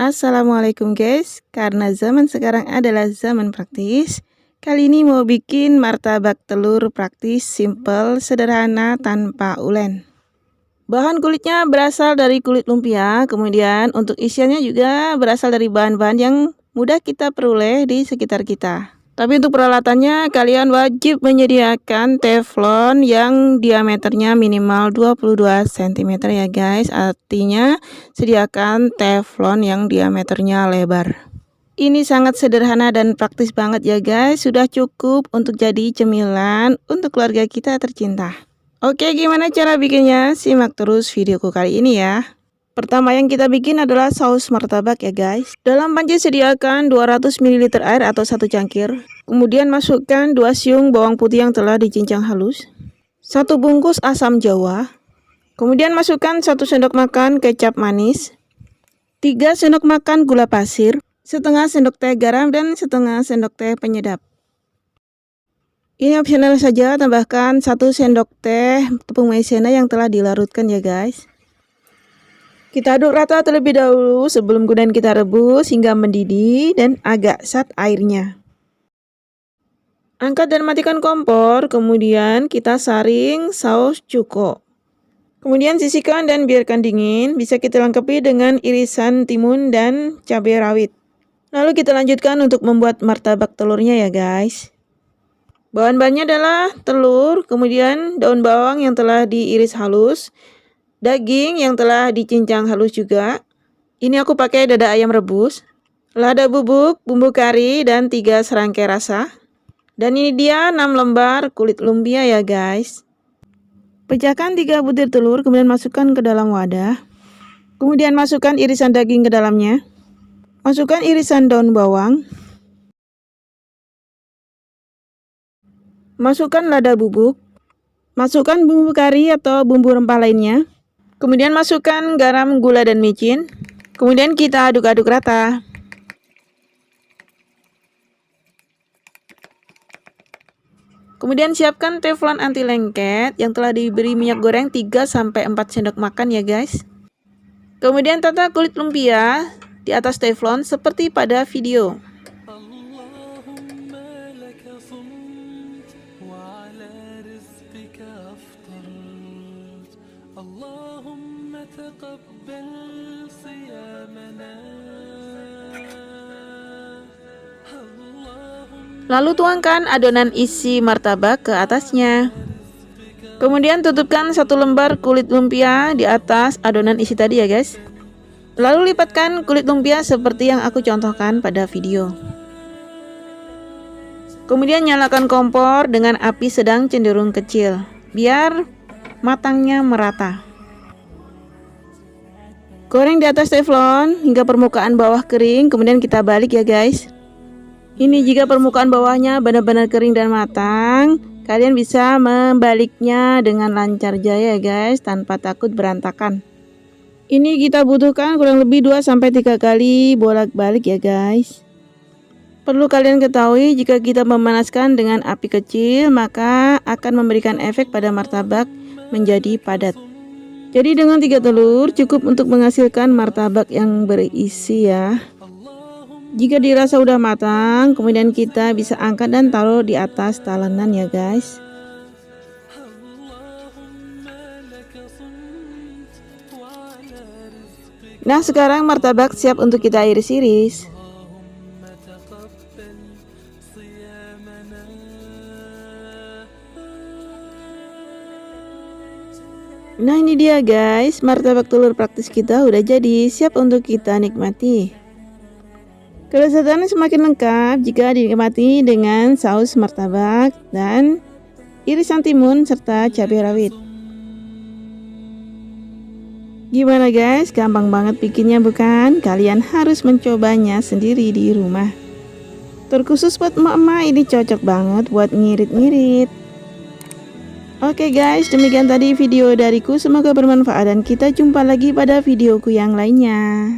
Assalamualaikum guys, karena zaman sekarang adalah zaman praktis. Kali ini mau bikin martabak telur praktis, simple, sederhana, tanpa ulen. Bahan kulitnya berasal dari kulit lumpia, kemudian untuk isiannya juga berasal dari bahan-bahan yang mudah kita peroleh di sekitar kita. Tapi untuk peralatannya kalian wajib menyediakan teflon yang diameternya minimal 22 cm ya guys. Artinya sediakan teflon yang diameternya lebar. Ini sangat sederhana dan praktis banget ya guys. Sudah cukup untuk jadi cemilan untuk keluarga kita tercinta. Oke, gimana cara bikinnya? Simak terus videoku kali ini ya. Pertama yang kita bikin adalah saus martabak ya guys. Dalam panci sediakan 200 ml air atau 1 cangkir. Kemudian masukkan 2 siung bawang putih yang telah dicincang halus. 1 bungkus asam jawa. Kemudian masukkan 1 sendok makan kecap manis. 3 sendok makan gula pasir. Setengah sendok teh garam dan setengah sendok teh penyedap. Ini opsional saja, tambahkan 1 sendok teh tepung maizena yang telah dilarutkan ya guys. Kita aduk rata terlebih dahulu sebelum kemudian kita rebus hingga mendidih dan agak sat airnya. Angkat dan matikan kompor, kemudian kita saring saus cuko. Kemudian sisihkan dan biarkan dingin, bisa kita lengkapi dengan irisan timun dan cabai rawit. Lalu kita lanjutkan untuk membuat martabak telurnya ya guys. Bahan-bahannya adalah telur, kemudian daun bawang yang telah diiris halus, daging yang telah dicincang halus juga. Ini aku pakai dada ayam rebus, lada bubuk, bumbu kari, dan 3 serangkai rasa. Dan ini dia 6 lembar kulit lumpia ya guys. Pecahkan 3 butir telur, kemudian masukkan ke dalam wadah. Kemudian masukkan irisan daging ke dalamnya. Masukkan irisan daun bawang. Masukkan lada bubuk. Masukkan bumbu kari atau bumbu rempah lainnya. Kemudian masukkan garam, gula, dan micin. Kemudian kita aduk-aduk rata. Kemudian siapkan teflon anti lengket yang telah diberi minyak goreng 3-4 sendok makan ya guys. Kemudian tata kulit lumpia di atas teflon seperti pada video. Lalu tuangkan adonan isi martabak ke atasnya. Kemudian tutupkan 1 lembar kulit lumpia di atas adonan isi tadi ya guys. Lalu lipatkan kulit lumpia seperti yang aku contohkan pada video. Kemudian nyalakan kompor dengan api sedang cenderung kecil, biar matangnya merata. Goreng di atas teflon hingga permukaan bawah kering, kemudian kita balik ya guys. Ini jika permukaan bawahnya benar-benar kering dan matang, kalian bisa membaliknya dengan lancar jaya guys, tanpa takut berantakan. Ini kita butuhkan kurang lebih 2-3 kali bolak-balik ya guys. Perlu kalian ketahui, jika kita memanaskan dengan api kecil, maka akan memberikan efek pada martabak menjadi padat. Jadi dengan 3 telur cukup untuk menghasilkan martabak yang berisi ya. Jika dirasa udah matang, kemudian kita bisa angkat dan taruh di atas talenan ya guys. Nah, sekarang martabak siap untuk kita iris-iris. Nah, ini dia guys, martabak telur praktis kita udah jadi, siap untuk kita nikmati. Kelezatannya semakin lengkap jika dinikmati dengan saus martabak dan irisan timun serta cabai rawit. Gimana guys, gampang banget bikinnya bukan? Kalian harus mencobanya sendiri di rumah. Terkhusus buat emak-emak, ini cocok banget buat ngirit-ngirit. Oke guys, demikian tadi video dariku, semoga bermanfaat dan kita jumpa lagi pada videoku yang lainnya.